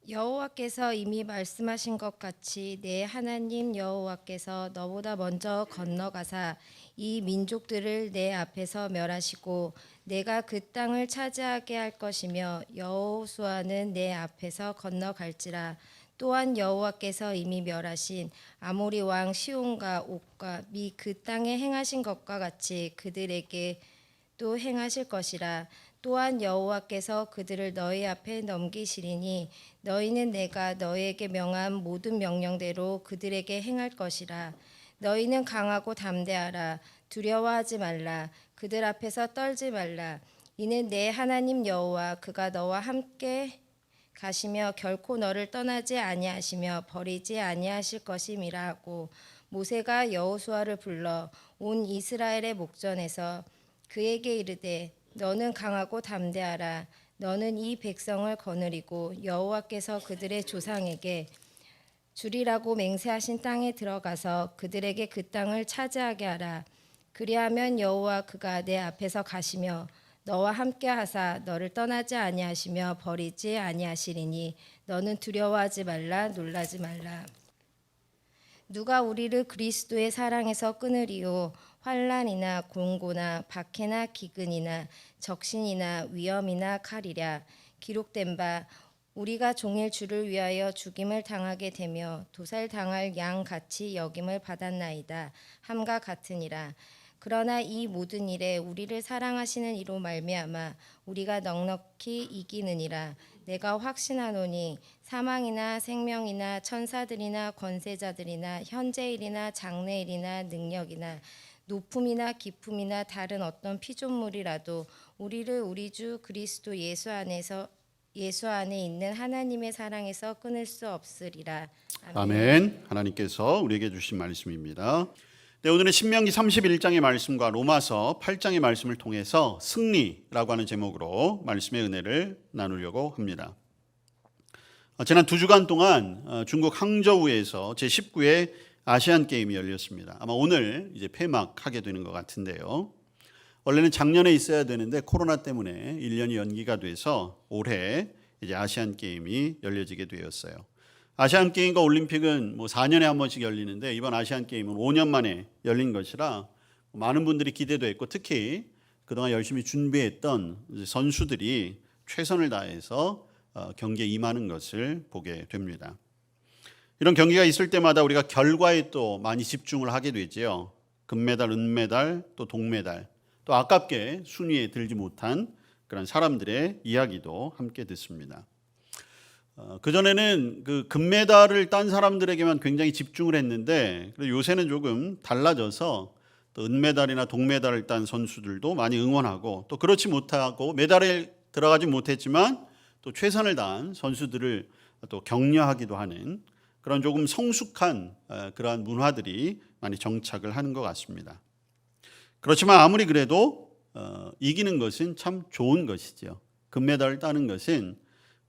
여호와께서 이미 말씀하신 것 같이 내 하나님 여호와께서 너보다 먼저 건너가사 이 민족들을 내 앞에서 멸하시고 내가 그 땅을 차지하게 할 것이며 여호수아는 내 앞에서 건너갈지라. 또한 여호와께서 이미 멸하신 아모리 왕 시온과 옥과 미 그 땅에 행하신 것과 같이 그들에게 또 행하실 것이라. 또한 여호와께서 그들을 너희 앞에 넘기시리니 너희는 내가 너희에게 명한 모든 명령대로 그들에게 행할 것이라. 너희는 강하고 담대하라. 두려워하지 말라. 그들 앞에서 떨지 말라. 이는 내 하나님 여호와 그가 너와 함께 가시며 결코 너를 떠나지 아니하시며 버리지 아니하실 것임이라 하고, 모세가 여호수아를 불러 온 이스라엘의 목전에서 그에게 이르되 너는 강하고 담대하라. 너는 이 백성을 거느리고 여호와께서 그들의 조상에게 주리라고 맹세하신 땅에 들어가서 그들에게 그 땅을 차지하게 하라. 그리하면 여호와 그가 내 앞에서 가시며 너와 함께 하사 너를 떠나지 아니하시며 버리지 아니하시리니 너는 두려워하지 말라. 놀라지 말라. 누가 우리를 그리스도의 사랑에서 끊으리요. 환난이나 공고나 박해나 기근이나 적신이나 위험이나 칼이랴. 기록된 바 우리가 종일 주를 위하여 죽임을 당하게 되며 도살당할 양 같이 여김을 받았나이다 함과 같으니라. 그러나 이 모든 일에 우리를 사랑하시는 이로 말미암아 우리가 넉넉히 이기느니라. 내가 확신하노니 사망이나 생명이나 천사들이나 권세자들이나 현재일이나 장래일이나 능력이나 높음이나 깊음이나 다른 어떤 피조물이라도 우리를 우리 주 그리스도 예수 안에 있는 하나님의 사랑에서 끊을 수 없으리라. 아멘. 아멘. 하나님께서 우리에게 주신 말씀입니다. 네, 오늘은 신명기 31장의 말씀과 로마서 8장의 말씀을 통해서 승리라고 하는 제목으로 말씀의 은혜를 나누려고 합니다. 지난 2주간 동안 중국 항저우에서 제19회 아시안 게임이 열렸습니다. 아마 오늘 이제 폐막하게 되는 것 같은데요. 원래는 작년에 있어야 되는데 코로나 때문에 1년이 연기가 돼서 올해 이제 아시안 게임이 열려지게 되었어요. 아시안 게임과 올림픽은 4년에 한 번씩 열리는데 이번 아시안 게임은 5년 만에 열린 것이라 많은 분들이 기대도 했고, 특히 그동안 열심히 준비했던 선수들이 최선을 다해서 경기에 임하는 것을 보게 됩니다. 이런 경기가 있을 때마다 우리가 결과에 또 많이 집중을 하게 되지요. 금메달, 은메달, 또 동메달, 또 아깝게 순위에 들지 못한 그런 사람들의 이야기도 함께 듣습니다. 그전에는 그 금메달을 딴 사람들에게만 굉장히 집중을 했는데 요새는 조금 달라져서 또 은메달이나 동메달을 딴 선수들도 많이 응원하고, 또 그렇지 못하고 메달에 들어가지 못했지만 또 최선을 다한 선수들을 또 격려하기도 하는 그런 조금 성숙한 그러한 문화들이 많이 정착을 하는 것 같습니다. 그렇지만 아무리 그래도 이기는 것은 참 좋은 것이죠. 금메달을 따는 것은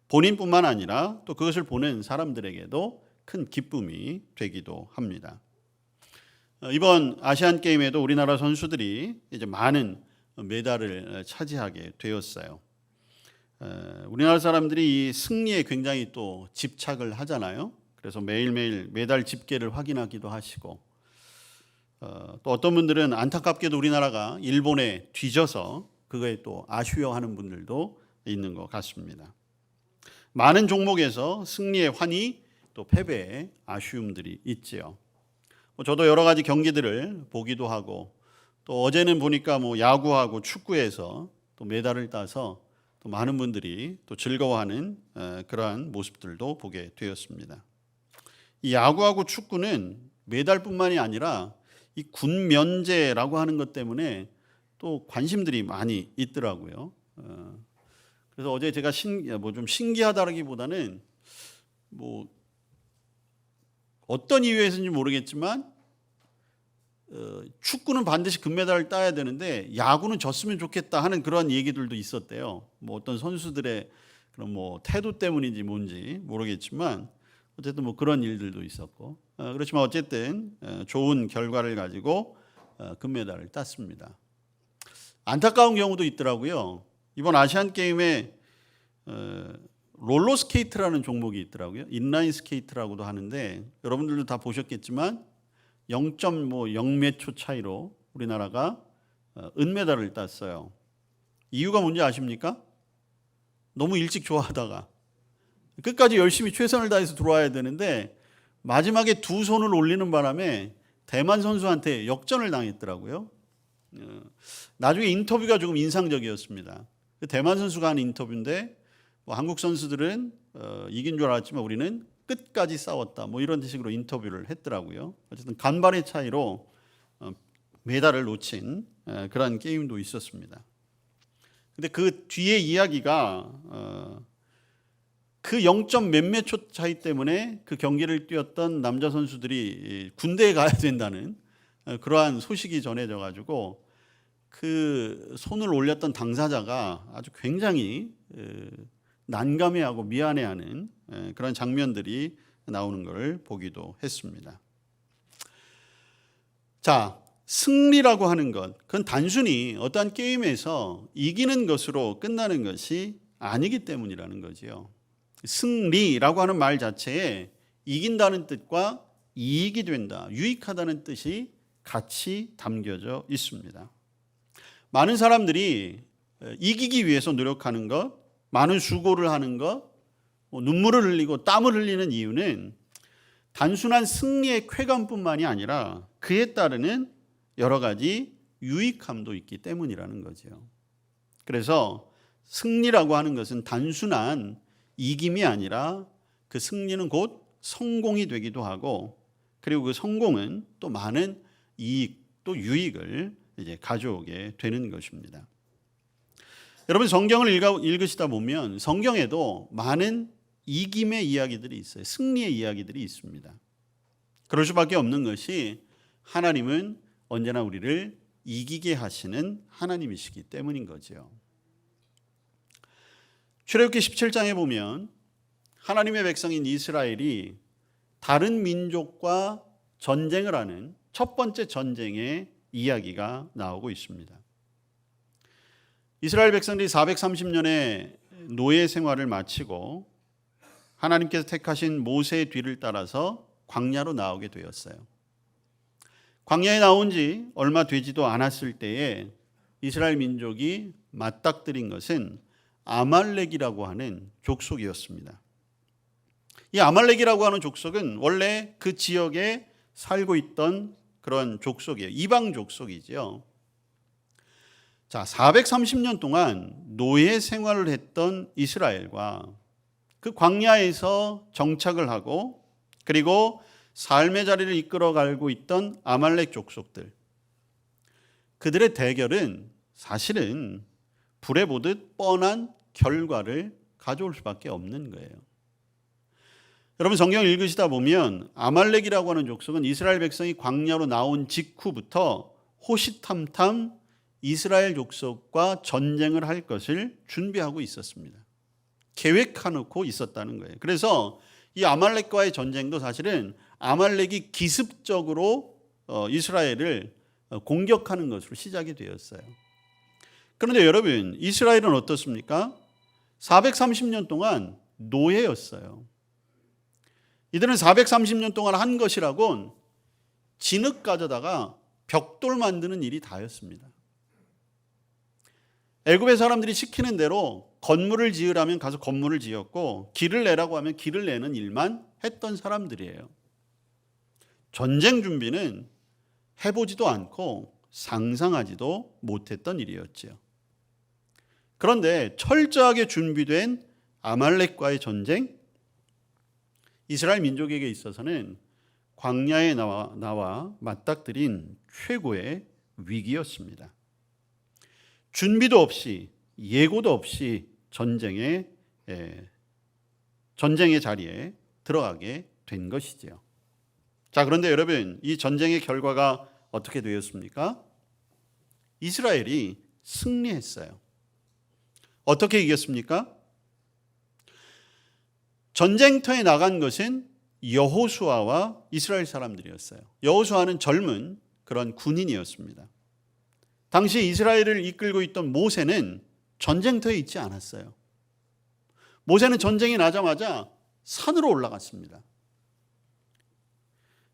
본인뿐만 아니라 또 그것을 보는 사람들에게도 큰 기쁨이 되기도 합니다. 이번 아시안 게임에도 우리나라 선수들이 이제 많은 메달을 차지하게 되었어요. 우리나라 사람들이 이 승리에 굉장히 또 집착을 하잖아요. 그래서 매일매일 메달 집계를 확인하기도 하시고, 또 어떤 분들은 안타깝게도 우리나라가 일본에 뒤져서 그거에 또 아쉬워하는 분들도 있는 것 같습니다. 많은 종목에서 승리의 환희, 또 패배의 아쉬움들이 있지요. 저도 여러 가지 경기들을 보기도 하고, 또 어제는 보니까 야구하고 축구에서 또 메달을 따서 또 많은 분들이 또 즐거워하는 그러한 모습들도 보게 되었습니다. 이 야구하고 축구는 메달뿐만이 아니라 이 군면제라고 하는 것 때문에 또 관심들이 많이 있더라고요. 그래서 어제 제가 좀 신기하다기보다는 어떤 이유에서인지 모르겠지만 축구는 반드시 금메달을 따야 되는데 야구는 졌으면 좋겠다 하는 그런 얘기들도 있었대요. 어떤 선수들의 그런 태도 때문인지 뭔지 모르겠지만 어쨌든 그런 일들도 있었고, 그렇지만 어쨌든 좋은 결과를 가지고 금메달을 땄습니다. 안타까운 경우도 있더라고요. 이번 아시안 게임에 롤러스케이트라는 종목이 있더라고요. 인라인 스케이트라고도 하는데 여러분들도 다 보셨겠지만 0.0몇 초 차이로 우리나라가 은메달을 땄어요. 이유가 뭔지 아십니까? 너무 일찍 좋아하다가 끝까지 열심히 최선을 다해서 들어와야 되는데 마지막에 두 손을 올리는 바람에 대만 선수한테 역전을 당했더라고요. 나중에 인터뷰가 조금 인상적이었습니다. 대만 선수가 한 인터뷰인데 한국 선수들은 이긴 줄 알았지만 우리는 끝까지 싸웠다. 이런 식으로 인터뷰를 했더라고요. 어쨌든 간발의 차이로 메달을 놓친 그런 게임도 있었습니다. 근데 그 뒤에 이야기가 그 0. 몇몇 초 차이 때문에 그 경기를 뛰었던 남자 선수들이 군대에 가야 된다는 그러한 소식이 전해져 가지고 그 손을 올렸던 당사자가 아주 굉장히 난감해하고 미안해하는 그런 장면들이 나오는 걸 보기도 했습니다. 자, 승리라고 하는 것, 그건 단순히 어떠한 게임에서 이기는 것으로 끝나는 것이 아니기 때문이라는 거지요. 승리라고 하는 말 자체에 이긴다는 뜻과 이익이 된다, 유익하다는 뜻이 같이 담겨져 있습니다. 많은 사람들이 이기기 위해서 노력하는 것, 많은 수고를 하는 것, 눈물을 흘리고 땀을 흘리는 이유는 단순한 승리의 쾌감뿐만이 아니라 그에 따르는 여러 가지 유익함도 있기 때문이라는 거죠. 그래서 승리라고 하는 것은 단순한 이김이 아니라 그 승리는 곧 성공이 되기도 하고, 그리고 그 성공은 또 많은 이익 또 유익을 이제 가져오게 되는 것입니다. 여러분 성경을 읽으시다 보면 성경에도 많은 이김의 이야기들이 있어요. 승리의 이야기들이 있습니다. 그럴 수밖에 없는 것이 하나님은 언제나 우리를 이기게 하시는 하나님이시기 때문인 거죠. 출애굽기 17장에 보면 하나님의 백성인 이스라엘이 다른 민족과 전쟁을 하는 첫 번째 전쟁의 이야기가 나오고 있습니다. 이스라엘 백성들이 430년의 노예 생활을 마치고 하나님께서 택하신 모세의 뒤를 따라서 광야로 나오게 되었어요. 광야에 나온 지 얼마 되지도 않았을 때에 이스라엘 민족이 맞닥뜨린 것은 아말렉이라고 하는 족속이었습니다. 이 아말렉이라고 하는 족속은 원래 그 지역에 살고 있던 그런 족속이에요. 이방 족속이죠. 자, 430년 동안 노예 생활을 했던 이스라엘과 그 광야에서 정착을 하고 그리고 삶의 자리를 이끌어가고 있던 아말렉 족속들, 그들의 대결은 사실은 불에 보듯 뻔한 결과를 가져올 수밖에 없는 거예요. 여러분 성경을 읽으시다 보면 아말렉이라고 하는 족속은 이스라엘 백성이 광야로 나온 직후부터 호시탐탐 이스라엘 족속과 전쟁을 할 것을 준비하고 있었습니다. 계획해놓고 있었다는 거예요. 그래서 이 아말렉과의 전쟁도 사실은 아말렉이 기습적으로 이스라엘을 공격하는 것으로 시작이 되었어요. 그런데 여러분 이스라엘은 어떻습니까? 430년 동안 노예였어요. 이들은 430년 동안 한 것이라곤 진흙 가져다가 벽돌 만드는 일이 다였습니다. 애굽의 사람들이 시키는 대로 건물을 지으라면 가서 건물을 지었고 길을 내라고 하면 길을 내는 일만 했던 사람들이에요. 전쟁 준비는 해보지도 않고 상상하지도 못했던 일이었지요. 그런데 철저하게 준비된 아말렉과의 전쟁, 이스라엘 민족에게 있어서는 광야에 나와 맞닥뜨린 최고의 위기였습니다. 준비도 없이 예고도 없이 전쟁의 자리에 들어가게 된 것이지요. 자, 그런데 여러분 이 전쟁의 결과가 어떻게 되었습니까? 이스라엘이 승리했어요. 어떻게 이겼습니까? 전쟁터에 나간 것은 여호수아와 이스라엘 사람들이었어요. 여호수아는 젊은 그런 군인이었습니다. 당시 이스라엘을 이끌고 있던 모세는 전쟁터에 있지 않았어요. 모세는 전쟁이 나자마자 산으로 올라갔습니다.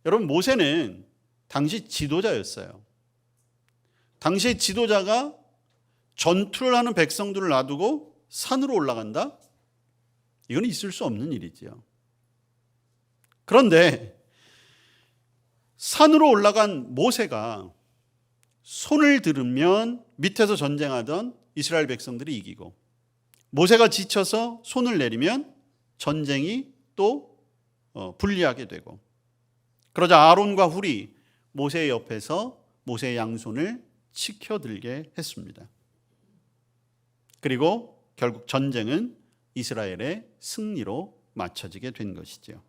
여러분, 모세는 당시 지도자였어요. 당시 지도자가 전투를 하는 백성들을 놔두고 산으로 올라간다? 이건 있을 수 없는 일이지요. 그런데 산으로 올라간 모세가 손을 들으면 밑에서 전쟁하던 이스라엘 백성들이 이기고, 모세가 지쳐서 손을 내리면 전쟁이 또 불리하게 되고, 그러자 아론과 훌이 모세의 옆에서 모세의 양손을 치켜들게 했습니다. 그리고 결국 전쟁은 이스라엘의 승리로 마쳐지게 된 것이죠.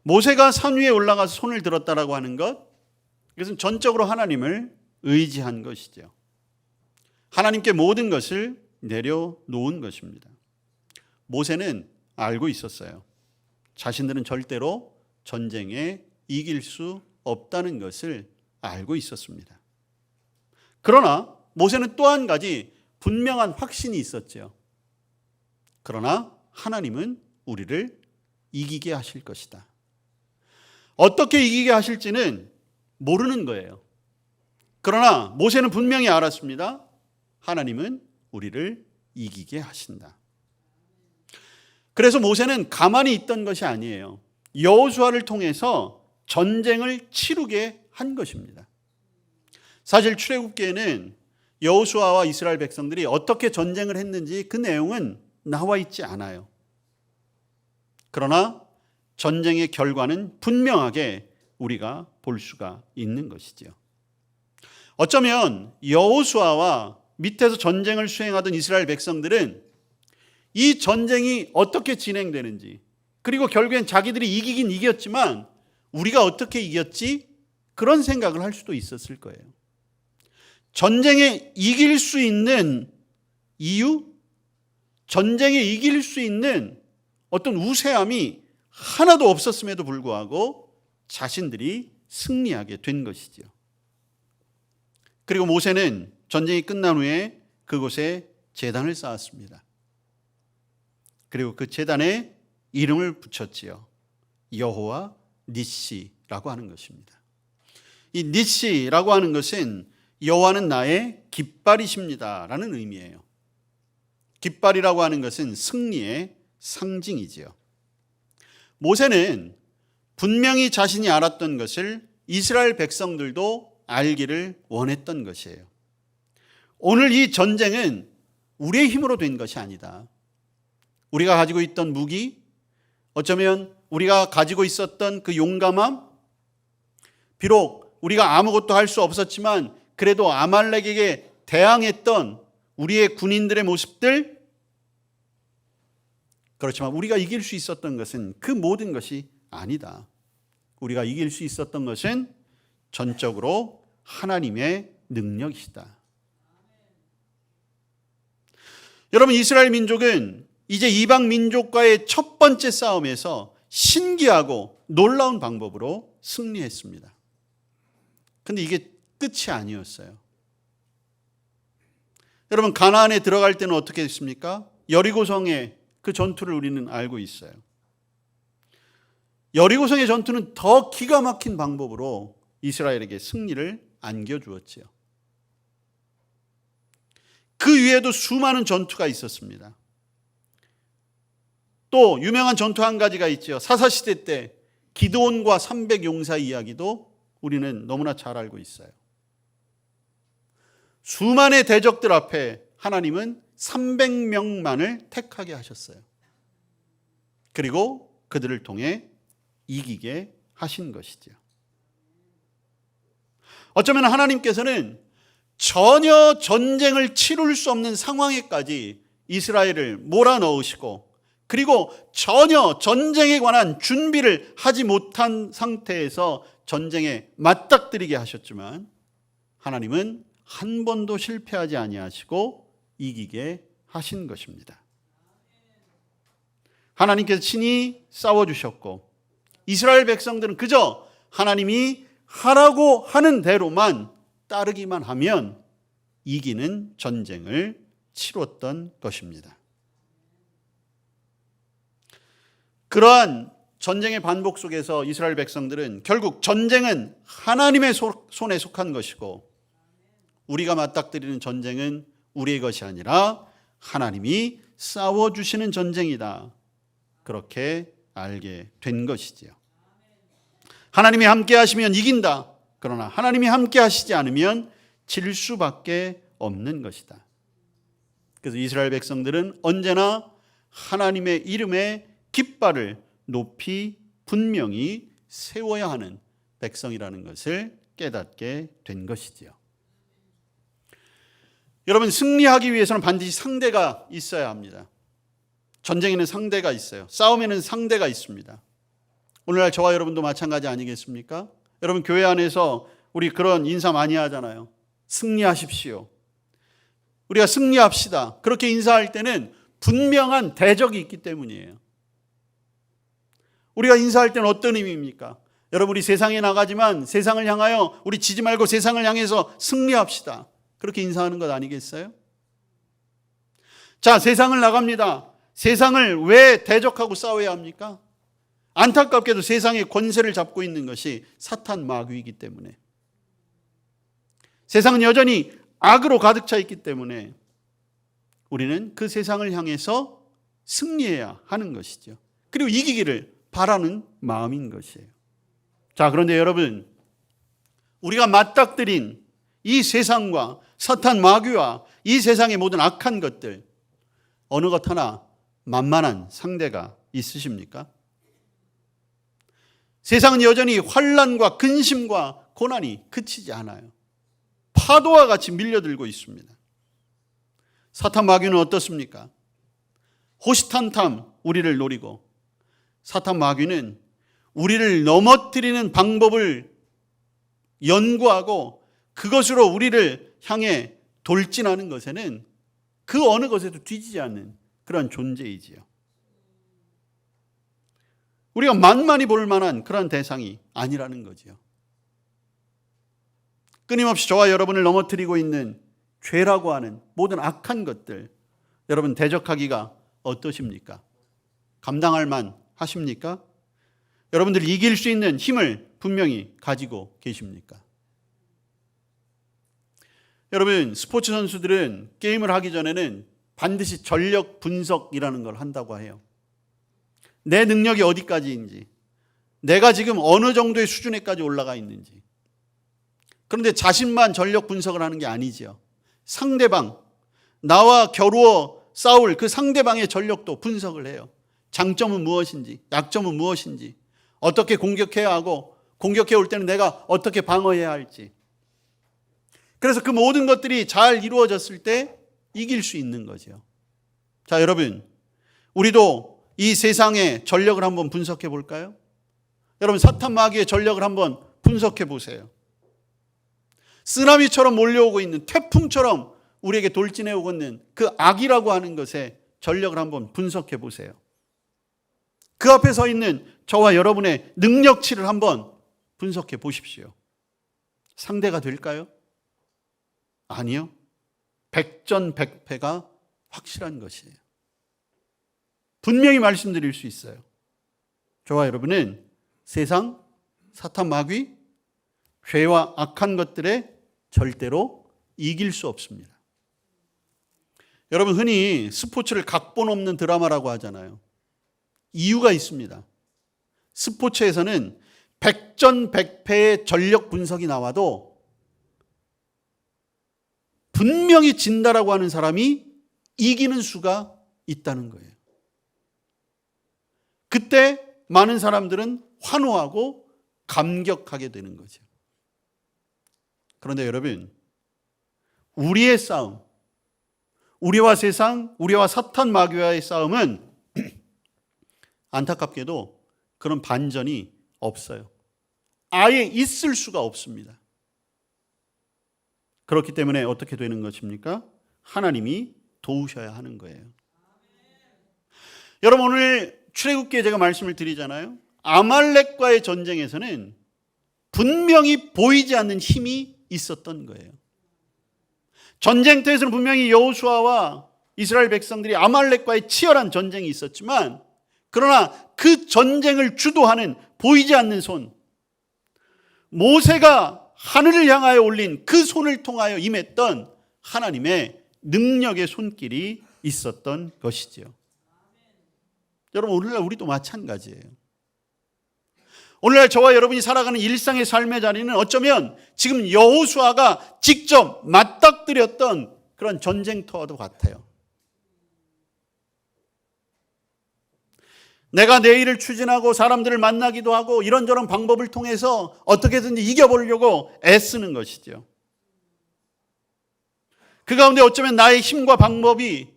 모세가 산 위에 올라가서 손을 들었다라고 하는 것, 이것은 전적으로 하나님을 의지한 것이죠. 하나님께 모든 것을 내려놓은 것입니다. 모세는 알고 있었어요. 자신들은 절대로 전쟁에 이길 수 없다는 것을 알고 있었습니다. 그러나 모세는 또 한 가지 분명한 확신이 있었죠. 그러나 하나님은 우리를 이기게 하실 것이다. 어떻게 이기게 하실지는 모르는 거예요. 그러나 모세는 분명히 알았습니다. 하나님은 우리를 이기게 하신다. 그래서 모세는 가만히 있던 것이 아니에요. 여호수아를 통해서 전쟁을 치르게 한 것입니다. 사실 출애굽기에는 여호수아와 이스라엘 백성들이 어떻게 전쟁을 했는지 그 내용은 나와 있지 않아요. 그러나 전쟁의 결과는 분명하게 우리가 볼 수가 있는 것이죠. 어쩌면 여호수아와 밑에서 전쟁을 수행하던 이스라엘 백성들은 이 전쟁이 어떻게 진행되는지, 그리고 결국엔 자기들이 이기긴 이겼지만 우리가 어떻게 이겼지? 그런 생각을 할 수도 있었을 거예요. 전쟁에 이길 수 있는 이유, 전쟁에 이길 수 있는 어떤 우세함이 하나도 없었음에도 불구하고 자신들이 승리하게 된 것이죠. 그리고 모세는 전쟁이 끝난 후에 그곳에 제단을 쌓았습니다. 그리고 그 제단에 이름을 붙였지요. 여호와 니시라고 하는 것입니다. 이 니시라고 하는 것은 여호와는 나의 깃발이십니다 라는 의미예요. 깃발이라고 하는 것은 승리의 상징이지요. 모세는 분명히 자신이 알았던 것을 이스라엘 백성들도 알기를 원했던 것이에요. 오늘 이 전쟁은 우리의 힘으로 된 것이 아니다. 우리가 가지고 있던 무기, 어쩌면 우리가 가지고 있었던 그 용감함, 비록 우리가 아무것도 할 수 없었지만 그래도 아말렉에게 대항했던 우리의 군인들의 모습들, 그렇지만 우리가 이길 수 있었던 것은 그 모든 것이 아니다. 우리가 이길 수 있었던 것은 전적으로 하나님의 능력이시다. 여러분, 이스라엘 민족은 이제 이방 민족과의 첫 번째 싸움에서 신기하고 놀라운 방법으로 승리했습니다. 근데 이게 끝이 아니었어요. 여러분, 가나안에 들어갈 때는 어떻게 했습니까? 여리고성의 그 전투를 우리는 알고 있어요. 여리고성의 전투는 더 기가 막힌 방법으로 이스라엘에게 승리를 안겨주었지요. 그 위에도 수많은 전투가 있었습니다. 또 유명한 전투 한 가지가 있죠. 사사시대 때 기드온과 300용사 이야기도 우리는 너무나 잘 알고 있어요. 수많은 대적들 앞에 하나님은 300명만을 택하게 하셨어요. 그리고 그들을 통해 이기게 하신 것이죠. 어쩌면 하나님께서는 전혀 전쟁을 치룰 수 없는 상황에까지 이스라엘을 몰아넣으시고, 그리고 전혀 전쟁에 관한 준비를 하지 못한 상태에서 전쟁에 맞닥뜨리게 하셨지만 하나님은 한 번도 실패하지 아니하시고 이기게 하신 것입니다. 하나님께서 친히 싸워주셨고, 이스라엘 백성들은 그저 하나님이 하라고 하는 대로만 따르기만 하면 이기는 전쟁을 치렀던 것입니다. 그러한 전쟁의 반복 속에서 이스라엘 백성들은 결국 전쟁은 하나님의 손에 속한 것이고 우리가 맞닥뜨리는 전쟁은 우리의 것이 아니라 하나님이 싸워주시는 전쟁이다. 그렇게 알게 된 것이지요. 하나님이 함께 하시면 이긴다. 그러나 하나님이 함께 하시지 않으면 질 수밖에 없는 것이다. 그래서 이스라엘 백성들은 언제나 하나님의 이름에 깃발을 높이 분명히 세워야 하는 백성이라는 것을 깨닫게 된 것이지요. 여러분, 승리하기 위해서는 반드시 상대가 있어야 합니다. 전쟁에는 상대가 있어요. 싸움에는 상대가 있습니다. 오늘날 저와 여러분도 마찬가지 아니겠습니까? 여러분, 교회 안에서 우리 그런 인사 많이 하잖아요. 승리하십시오. 우리가 승리합시다. 그렇게 인사할 때는 분명한 대적이 있기 때문이에요. 우리가 인사할 때는 어떤 의미입니까? 여러분, 우리 세상에 나가지만 세상을 향하여 우리 지지 말고 세상을 향해서 승리합시다. 그렇게 인사하는 것 아니겠어요? 자, 세상을 나갑니다. 세상을 왜 대적하고 싸워야 합니까? 안타깝게도 세상의 권세를 잡고 있는 것이 사탄 마귀이기 때문에, 세상은 여전히 악으로 가득 차 있기 때문에 우리는 그 세상을 향해서 승리해야 하는 것이죠. 그리고 이기기를 바라는 마음인 것이에요. 자, 그런데 여러분, 우리가 맞닥뜨린 이 세상과 사탄 마귀와 이 세상의 모든 악한 것들, 어느 것 하나 만만한 상대가 있으십니까? 세상은 여전히 환난과 근심과 고난이 그치지 않아요. 파도와 같이 밀려들고 있습니다. 사탄 마귀는 어떻습니까? 호시탐탐 우리를 노리고, 사탄 마귀는 우리를 넘어뜨리는 방법을 연구하고 그것으로 우리를 향해 돌진하는 것에는 그 어느 것에도 뒤지지 않는 그런 존재이지요. 우리가 만만히 볼 만한 그런 대상이 아니라는 거지요. 끊임없이 저와 여러분을 넘어뜨리고 있는 죄라고 하는 모든 악한 것들, 여러분 대적하기가 어떠십니까? 감당할 만 하십니까? 여러분들 이길 수 있는 힘을 분명히 가지고 계십니까? 여러분, 스포츠 선수들은 게임을 하기 전에는 반드시 전력 분석이라는 걸 한다고 해요. 내 능력이 어디까지인지, 내가 지금 어느 정도의 수준에까지 올라가 있는지. 그런데 자신만 전력 분석을 하는 게 아니지요. 상대방, 나와 겨루어 싸울 그 상대방의 전력도 분석을 해요. 장점은 무엇인지, 약점은 무엇인지, 어떻게 공격해야 하고, 공격해 올 때는 내가 어떻게 방어해야 할지. 그래서 그 모든 것들이 잘 이루어졌을 때 이길 수 있는 거죠. 자, 여러분, 우리도 이 세상의 전력을 한번 분석해 볼까요? 여러분, 사탄 마귀의 전력을 한번 분석해 보세요. 쓰나미처럼 몰려오고 있는, 태풍처럼 우리에게 돌진해 오고 있는 그 악이라고 하는 것의 전력을 한번 분석해 보세요. 그 앞에 서 있는 저와 여러분의 능력치를 한번 분석해 보십시오. 상대가 될까요? 아니요. 백전백패가 확실한 것이에요. 분명히 말씀드릴 수 있어요. 저와 여러분은 세상, 사탄 마귀, 죄와 악한 것들에 절대로 이길 수 없습니다. 여러분, 흔히 스포츠를 각본 없는 드라마라고 하잖아요. 이유가 있습니다. 스포츠에서는 백전백패의 전력 분석이 나와도 분명히 진다라고 하는 사람이 이기는 수가 있다는 거예요. 그때 많은 사람들은 환호하고 감격하게 되는 거죠. 그런데 여러분, 우리의 싸움, 우리와 세상, 우리와 사탄 마귀와의 싸움은 안타깝게도 그런 반전이 없어요. 아예 있을 수가 없습니다. 그렇기 때문에 어떻게 되는 것입니까? 하나님이 도우셔야 하는 거예요. 여러분, 오늘 출애굽기에 제가 말씀을 드리잖아요. 아말렉과의 전쟁에서는 분명히 보이지 않는 힘이 있었던 거예요. 전쟁터에서는 분명히 여호수아와 이스라엘 백성들이 아말렉과의 치열한 전쟁이 있었지만, 그러나 그 전쟁을 주도하는 보이지 않는 손, 모세가 하늘을 향하여 올린 그 손을 통하여 임했던 하나님의 능력의 손길이 있었던 것이지요. 여러분, 오늘날 우리도 마찬가지예요. 오늘날 저와 여러분이 살아가는 일상의 삶의 자리는 어쩌면 지금 여호수아가 직접 맞닥뜨렸던 그런 전쟁터와도 같아요. 내가 내 일을 추진하고 사람들을 만나기도 하고 이런저런 방법을 통해서 어떻게든지 이겨보려고 애쓰는 것이죠. 그 가운데 어쩌면 나의 힘과 방법이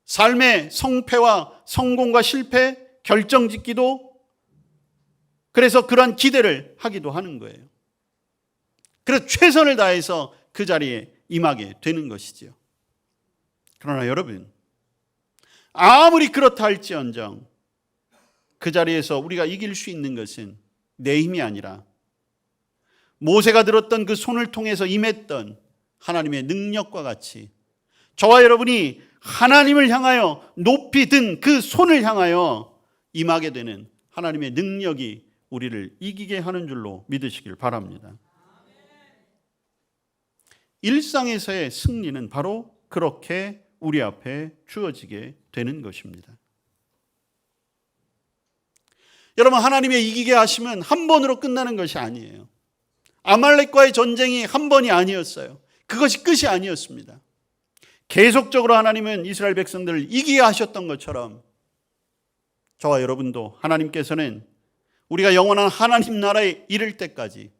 삶의 성패와 성공과 실패, 결정짓기도, 그래서 그러한 기대를 하기도 하는 거예요. 그래서 최선을 다해서 그 자리에 임하게 되는 것이지요. 그러나 여러분, 아무리 그렇다 할지언정 그 자리에서 우리가 이길 수 있는 것은 내 힘이 아니라 모세가 들었던 그 손을 통해서 임했던 하나님의 능력과 같이 저와 여러분이 하나님을 향하여 높이 든 그 손을 향하여 임하게 되는 하나님의 능력이 우리를 이기게 하는 줄로 믿으시길 바랍니다. 일상에서의 승리는 바로 그렇게 우리 앞에 주어지게 되는 것입니다. 여러분, 하나님의 이기게 하심은 한 번으로 끝나는 것이 아니에요. 아말렉과의 전쟁이 한 번이 아니었어요. 그것이 끝이 아니었습니다. 계속적으로 하나님은 이스라엘 백성들을 이기게 하셨던 것처럼 저와 여러분도 하나님께서는 우리가 영원한 하나님 나라에 이를 때까지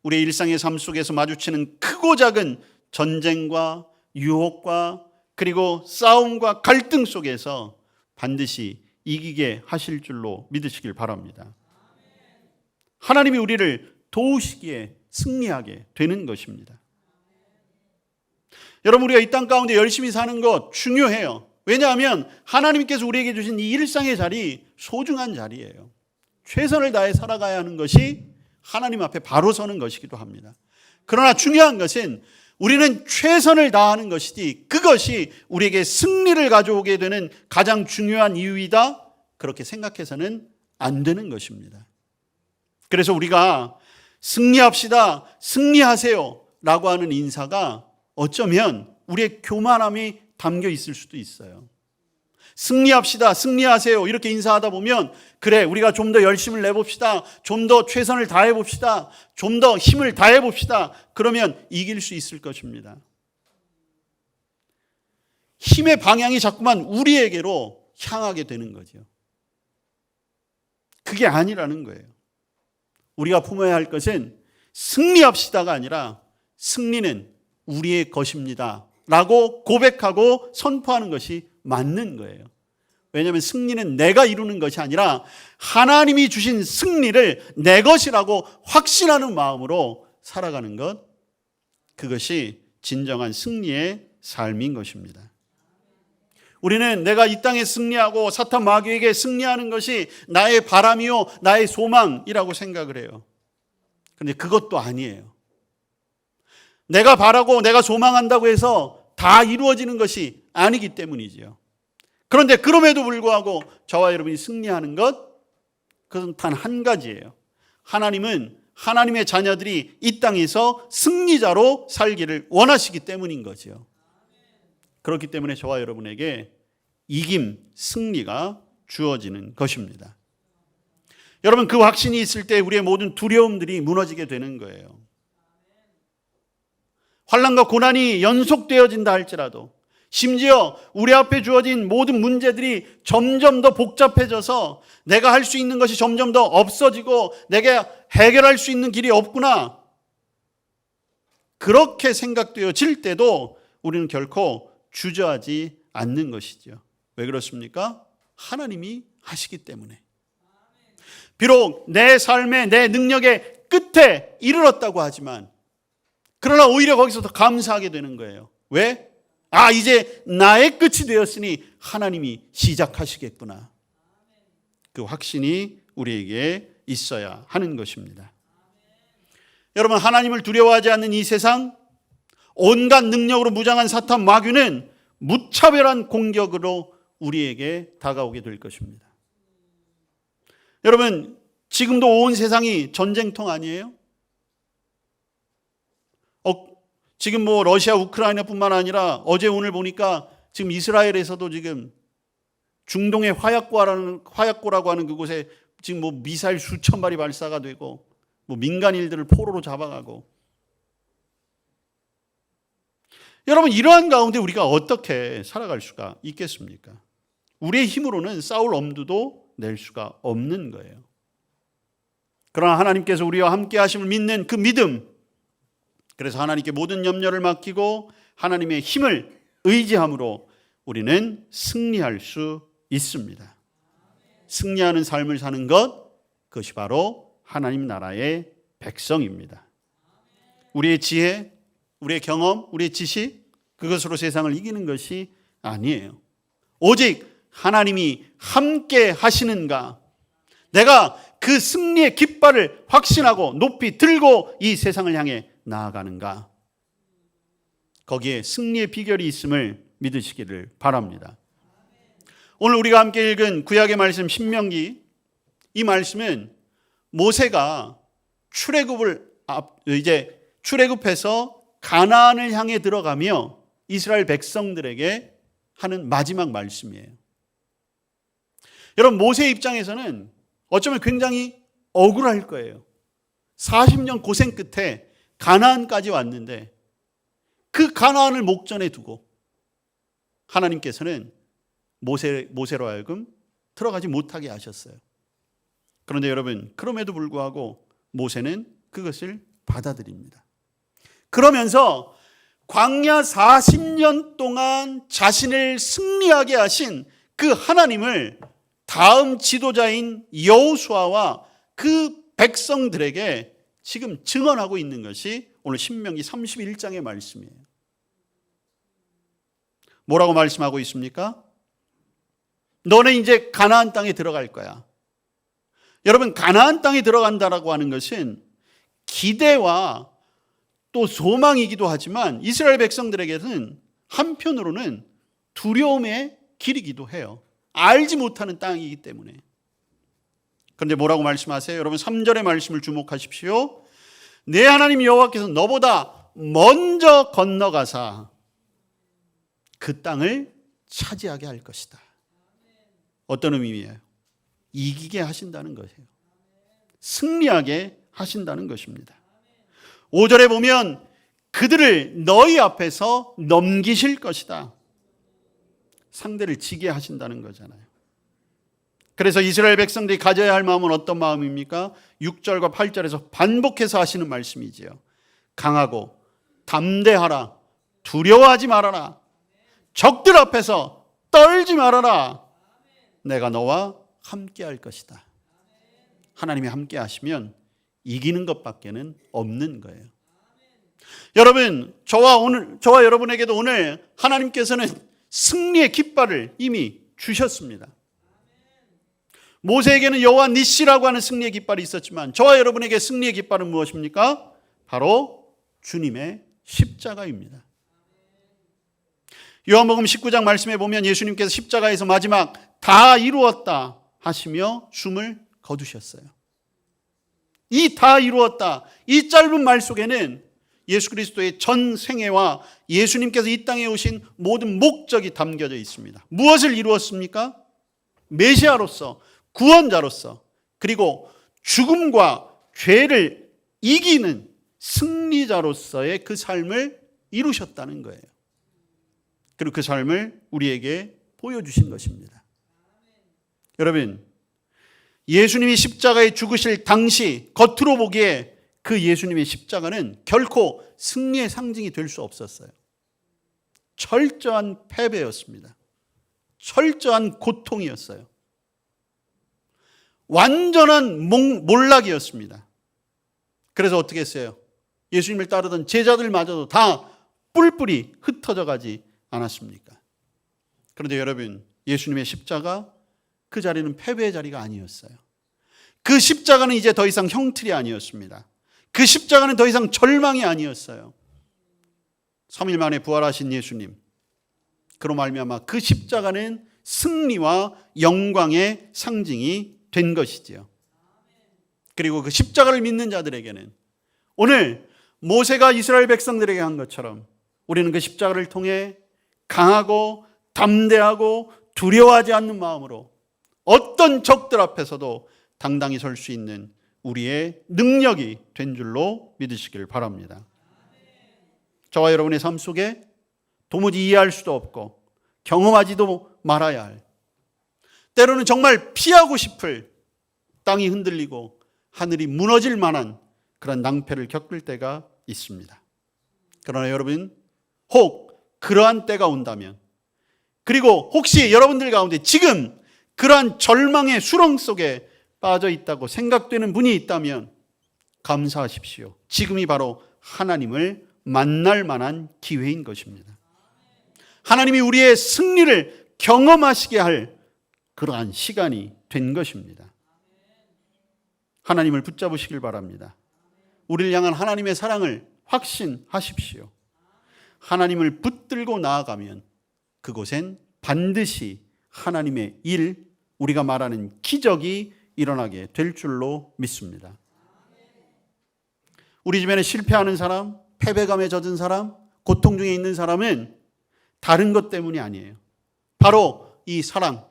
우리의 일상의 삶 속에서 마주치는 크고 작은 전쟁과 유혹과 그리고 싸움과 갈등 속에서 반드시 이기게 하실 줄로 믿으시길 바랍니다. 하나님이 우리를 도우시기에 승리하게 되는 것입니다. 여러분, 우리가 이 땅 가운데 열심히 사는 것 중요해요. 왜냐하면 하나님께서 우리에게 주신 이 일상의 자리 소중한 자리예요. 최선을 다해 살아가야 하는 것이 하나님 앞에 바로 서는 것이기도 합니다. 그러나 중요한 것은 우리는 최선을 다하는 것이지 그것이 우리에게 승리를 가져오게 되는 가장 중요한 이유이다, 그렇게 생각해서는 안 되는 것입니다. 그래서 우리가 승리합시다, 승리하세요 라고 하는 인사가 어쩌면 우리의 교만함이 담겨 있을 수도 있어요. 승리합시다, 승리하세요 이렇게 인사하다 보면 그래, 우리가 좀 더 열심을 내봅시다, 좀 더 최선을 다해봅시다, 좀 더 힘을 다해봅시다, 그러면 이길 수 있을 것입니다. 힘의 방향이 자꾸만 우리에게로 향하게 되는 거죠. 그게 아니라는 거예요. 우리가 품어야 할 것은 승리합시다가 아니라 승리는 우리의 것입니다 라고 고백하고 선포하는 것이 맞는 거예요. 왜냐하면 승리는 내가 이루는 것이 아니라 하나님이 주신 승리를 내 것이라고 확신하는 마음으로 살아가는 것, 그것이 진정한 승리의 삶인 것입니다. 우리는 내가 이 땅에 승리하고 사탄 마귀에게 승리하는 것이 나의 바람이요 나의 소망이라고 생각을 해요. 그런데 그것도 아니에요. 내가 바라고 내가 소망한다고 해서 다 이루어지는 것이 아니기 때문이지요. 그런데 그럼에도 불구하고 저와 여러분이 승리하는 것, 그것은 단 한 가지예요. 하나님은 하나님의 자녀들이 이 땅에서 승리자로 살기를 원하시기 때문인 거죠. 그렇기 때문에 저와 여러분에게 이김, 승리가 주어지는 것입니다. 여러분, 그 확신이 있을 때 우리의 모든 두려움들이 무너지게 되는 거예요. 환난과 고난이 연속되어진다 할지라도, 심지어 우리 앞에 주어진 모든 문제들이 점점 더 복잡해져서 내가 할 수 있는 것이 점점 더 없어지고 내가 해결할 수 있는 길이 없구나, 그렇게 생각되어질 때도 우리는 결코 주저하지 않는 것이죠. 왜 그렇습니까? 하나님이 하시기 때문에. 비록 내 삶의 내 능력의 끝에 이르렀다고 하지만 그러나 오히려 거기서 더 감사하게 되는 거예요. 왜? 이제 나의 끝이 되었으니 하나님이 시작하시겠구나. 그 확신이 우리에게 있어야 하는 것입니다. 여러분, 하나님을 두려워하지 않는 이 세상, 온갖 능력으로 무장한 사탄 마귀는 무차별한 공격으로 우리에게 다가오게 될 것입니다. 여러분, 지금도 온 세상이 전쟁통 아니에요? 지금 뭐 러시아, 우크라이나뿐만 아니라 어제 오늘 보니까 지금 이스라엘에서도 지금 중동의 화약고라고 하는 그곳에 지금 뭐 미사일 수천 발이 발사가 되고 뭐 민간인들을 포로로 잡아가고. 여러분, 이러한 가운데 우리가 어떻게 살아갈 수가 있겠습니까? 우리의 힘으로는 싸울 엄두도 낼 수가 없는 거예요. 그러나 하나님께서 우리와 함께 하심을 믿는 그 믿음, 그래서 하나님께 모든 염려를 맡기고 하나님의 힘을 의지함으로 우리는 승리할 수 있습니다. 승리하는 삶을 사는 것, 그것이 바로 하나님 나라의 백성입니다. 우리의 지혜, 우리의 경험, 우리의 지식, 그것으로 세상을 이기는 것이 아니에요. 오직 하나님이 함께 하시는가, 내가 그 승리의 깃발을 확신하고 높이 들고 이 세상을 향해 나아가는가, 거기에 승리의 비결이 있음을 믿으시기를 바랍니다. 오늘 우리가 함께 읽은 구약의 말씀 신명기, 이 말씀은 모세가 출애굽해서 가나안을 향해 들어가며 이스라엘 백성들에게 하는 마지막 말씀이에요. 여러분, 모세 입장에서는 어쩌면 굉장히 억울할 거예요. 40년 고생 끝에 가나안까지 왔는데 그 가나안을 목전에 두고 하나님께서는 모세로 하여금 들어가지 못하게 하셨어요. 그런데 여러분, 그럼에도 불구하고 모세는 그것을 받아들입니다. 그러면서 광야 40년 동안 자신을 승리하게 하신 그 하나님을 다음 지도자인 여호수아와 그 백성들에게 지금 증언하고 있는 것이 오늘 신명기 31장의 말씀이에요. 뭐라고 말씀하고 있습니까? 너는 이제 가나안 땅에 들어갈 거야. 여러분, 가나안 땅에 들어간다라고 하는 것은 기대와 또 소망이기도 하지만 이스라엘 백성들에게는 한편으로는 두려움의 길이기도 해요. 알지 못하는 땅이기 때문에. 그런데 뭐라고 말씀하세요? 여러분, 3절의 말씀을 주목하십시오. 내 하나님 여호와께서 너보다 먼저 건너가사 그 땅을 차지하게 할 것이다. 어떤 의미예요? 이기게 하신다는 것이에요. 승리하게 하신다는 것입니다. 5절에 보면 그들을 너희 앞에서 넘기실 것이다. 상대를 지게 하신다는 거잖아요. 그래서 이스라엘 백성들이 가져야 할 마음은 어떤 마음입니까? 6절과 8절에서 반복해서 하시는 말씀이지요. 강하고 담대하라. 두려워하지 말아라. 적들 앞에서 떨지 말아라. 내가 너와 함께 할 것이다. 하나님이 함께 하시면 이기는 것밖에는 없는 거예요. 여러분, 저와 여러분에게도 오늘 하나님께서는 승리의 깃발을 이미 주셨습니다. 모세에게는 여호와 니시라고 하는 승리의 깃발이 있었지만 저와 여러분에게 승리의 깃발은 무엇입니까? 바로 주님의 십자가입니다. 요한복음 19장 말씀에 보면 예수님께서 십자가에서 마지막 다 이루었다 하시며 숨을 거두셨어요. 이 다 이루었다, 이 짧은 말 속에는 예수 그리스도의 전 생애와 예수님께서 이 땅에 오신 모든 목적이 담겨져 있습니다. 무엇을 이루었습니까? 메시아로서, 구원자로서, 그리고 죽음과 죄를 이기는 승리자로서의 그 삶을 이루셨다는 거예요. 그리고 그 삶을 우리에게 보여주신 것입니다. 여러분, 예수님이 십자가에 죽으실 당시 겉으로 보기에 그 예수님의 십자가는 결코 승리의 상징이 될 수 없었어요. 철저한 패배였습니다. 철저한 고통이었어요. 완전한 몰락이었습니다. 그래서 어떻게 했어요? 예수님을 따르던 제자들마저도 다 뿔뿔이 흩어져 가지 않았습니까? 그런데 여러분, 예수님의 십자가, 그 자리는 패배의 자리가 아니었어요. 그 십자가는 이제 더 이상 형틀이 아니었습니다. 그 십자가는 더 이상 절망이 아니었어요. 3일 만에 부활하신 예수님, 그로 말미암아 그 십자가는 승리와 영광의 상징이 된 것이지요. 그리고 그 십자가를 믿는 자들에게는 오늘 모세가 이스라엘 백성들에게 한 것처럼 우리는 그 십자가를 통해 강하고 담대하고 두려워하지 않는 마음으로 어떤 적들 앞에서도 당당히 설 수 있는 우리의 능력이 된 줄로 믿으시길 바랍니다. 저와 여러분의 삶 속에 도무지 이해할 수도 없고 경험하지도 말아야 할, 때로는 정말 피하고 싶을, 땅이 흔들리고 하늘이 무너질 만한 그런 낭패를 겪을 때가 있습니다. 그러나 여러분, 혹 그러한 때가 온다면, 그리고 혹시 여러분들 가운데 지금 그러한 절망의 수렁 속에 빠져 있다고 생각되는 분이 있다면 감사하십시오. 지금이 바로 하나님을 만날 만한 기회인 것입니다. 하나님이 우리의 승리를 경험하시게 할 그러한 시간이 된 것입니다. 하나님을 붙잡으시길 바랍니다. 우리를 향한 하나님의 사랑을 확신하십시오. 하나님을 붙들고 나아가면 그곳엔 반드시 하나님의 일, 우리가 말하는 기적이 일어나게 될 줄로 믿습니다. 우리 주변에 실패하는 사람, 패배감에 젖은 사람, 고통 중에 있는 사람은 다른 것 때문이 아니에요. 바로 이 사랑,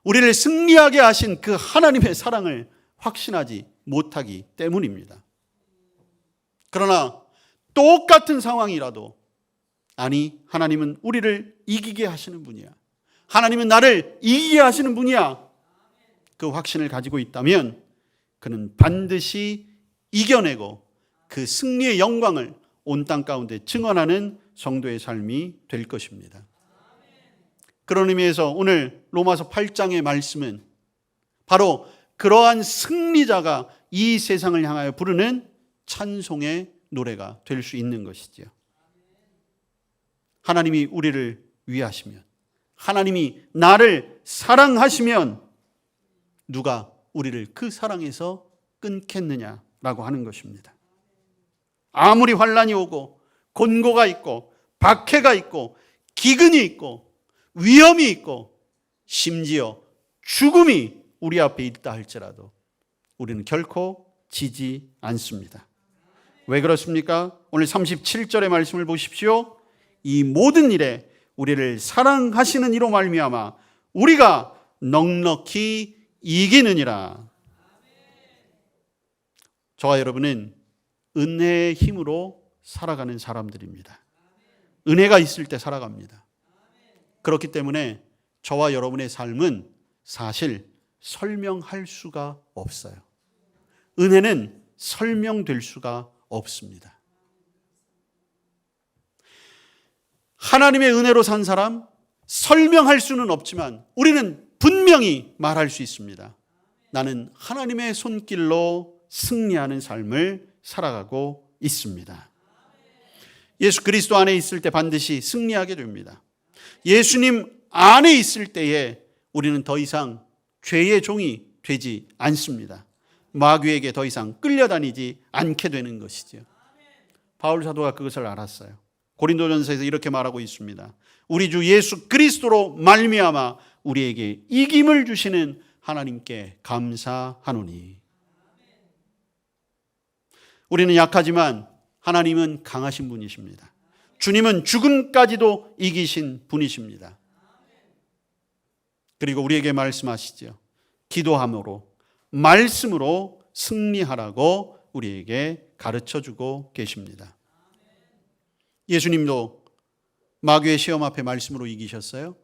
우리를 승리하게 하신 그 하나님의 사랑을 확신하지 못하기 때문입니다. 그러나 똑같은 상황이라도, 아니, 하나님은 우리를 이기게 하시는 분이야, 하나님은 나를 이기게 하시는 분이야, 그 확신을 가지고 있다면 그는 반드시 이겨내고 그 승리의 영광을 온 땅 가운데 증언하는 성도의 삶이 될 것입니다. 그런 의미에서 오늘 로마서 8장의 말씀은 바로 그러한 승리자가 이 세상을 향하여 부르는 찬송의 노래가 될 수 있는 것이지요. 하나님이 우리를 위하시면, 하나님이 나를 사랑하시면 누가 우리를 그 사랑에서 끊겠느냐라고 하는 것입니다. 아무리 환난이 오고 곤고가 있고 박해가 있고 기근이 있고 위험이 있고 심지어 죽음이 우리 앞에 있다 할지라도 우리는 결코 지지 않습니다. 왜 그렇습니까? 오늘 37절의 말씀을 보십시오. 이 모든 일에 우리를 사랑하시는 이로 말미암아 우리가 넉넉히 이기느니라. 저와 여러분은 은혜의 힘으로 살아가는 사람들입니다. 은혜가 있을 때 살아갑니다. 그렇기 때문에 저와 여러분의 삶은 사실 설명할 수가 없어요. 은혜는 설명될 수가 없습니다. 하나님의 은혜로 산 사람, 설명할 수는 없지만 우리는 분명히 말할 수 있습니다. 나는 하나님의 손길로 승리하는 삶을 살아가고 있습니다. 예수 그리스도 안에 있을 때 반드시 승리하게 됩니다. 예수님 안에 있을 때에 우리는 더 이상 죄의 종이 되지 않습니다. 마귀에게 더 이상 끌려다니지 않게 되는 것이죠. 바울 사도가 그것을 알았어요. 고린도전서에서 이렇게 말하고 있습니다. 우리 주 예수 그리스도로 말미암아 우리에게 이김을 주시는 하나님께 감사하노니. 우리는 약하지만 하나님은 강하신 분이십니다. 주님은 죽음까지도 이기신 분이십니다. 그리고 우리에게 말씀하시죠. 기도함으로, 말씀으로 승리하라고 우리에게 가르쳐주고 계십니다. 예수님도 마귀의 시험 앞에 말씀으로 이기셨어요.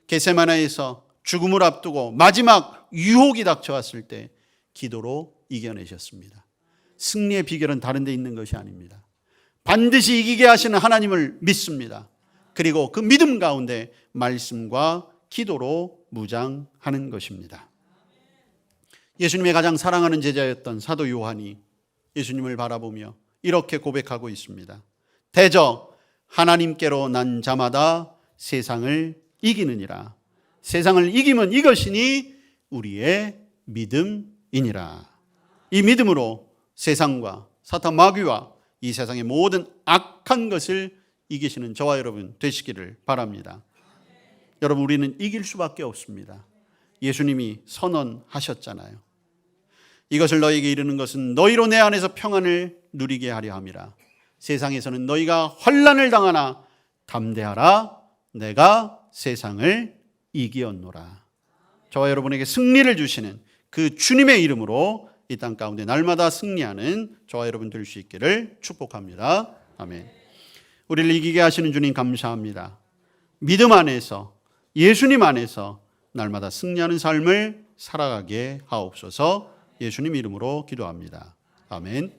겟세마네에서 죽음을 앞두고 마지막 유혹이 닥쳐왔을 때 기도로 이겨내셨습니다. 승리의 비결은 다른 데 있는 것이 아닙니다. 반드시 이기게 하시는 하나님을 믿습니다. 그리고 그 믿음 가운데 말씀과 기도로 무장하는 것입니다. 예수님의 가장 사랑하는 제자였던 사도 요한이 예수님을 바라보며 이렇게 고백하고 있습니다. 대저 하나님께로 난 자마다 세상을 이기느니라. 세상을 이기면 이것이니 우리의 믿음이니라. 이 믿음으로 세상과 사탄 마귀와 이 세상의 모든 악한 것을 이기시는 저와 여러분 되시기를 바랍니다. 여러분, 우리는 이길 수밖에 없습니다. 예수님이 선언하셨잖아요. 이것을 너희에게 이르는 것은 너희로 내 안에서 평안을 누리게 하려 함이라. 세상에서는 너희가 환난을 당하나 담대하라. 내가 세상을 이기었노라. 저와 여러분에게 승리를 주시는 그 주님의 이름으로 이 땅 가운데 날마다 승리하는 저와 여러분 될 수 있기를 축복합니다. 아멘. 우리를 이기게 하시는 주님 감사합니다. 믿음 안에서, 예수님 안에서 날마다 승리하는 삶을 살아가게 하옵소서. 예수님 이름으로 기도합니다. 아멘.